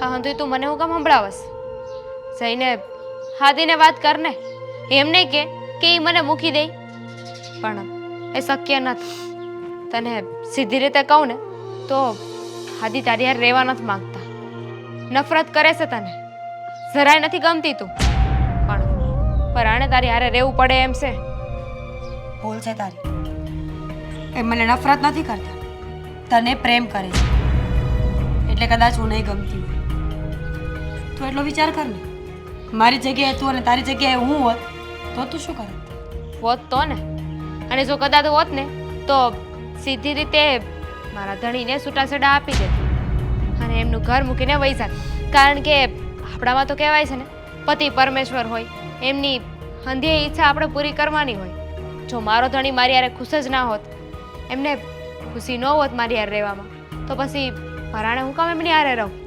હા હંધુય તું મને હું કામ સંભળાવસ? જઈને હાદીને વાત કર ને. એમ નહીં કે એ મને મૂકી દે, પણ એ શક્ય નથી. તને સીધી રીતે કહું ને તો હાદી તારી હારે રહેવા નથી માંગતા. નફરત કરે છે તને, જરાય નથી ગમતી તું, પણ પરાણે તારી હારે રહેવું પડે એમ છે. ભૂલ છે તારી. એ મને નફરત નથી કરતા, તને પ્રેમ કરે છે એટલે કદાચ હું નહીં ગમતી હોય. તું એટલો વિચાર કર ને, મારી જગ્યાએ તું અને તારી જગ્યાએ હું હોત તો તું શું કરત? હોત તો ને, અને જો કદાચ હોત ને તો સીધી રીતે મારા ધણીને છૂટાછેડા આપી દેતી અને એમનું ઘર મૂકીને વહી જાત. કારણ કે આપણામાં તો કહેવાય છે ને, પતિ પરમેશ્વર હોય, એમની હંધેય ઈચ્છા આપણે પૂરી કરવાની હોય. જો મારો ધણી મારી હારે ખુશ જ ના હોત, એમને ખુશી ન હોત મારી હારે રહેવામાં, તો પછી પરાણે હું કામ એમની હારે રહું?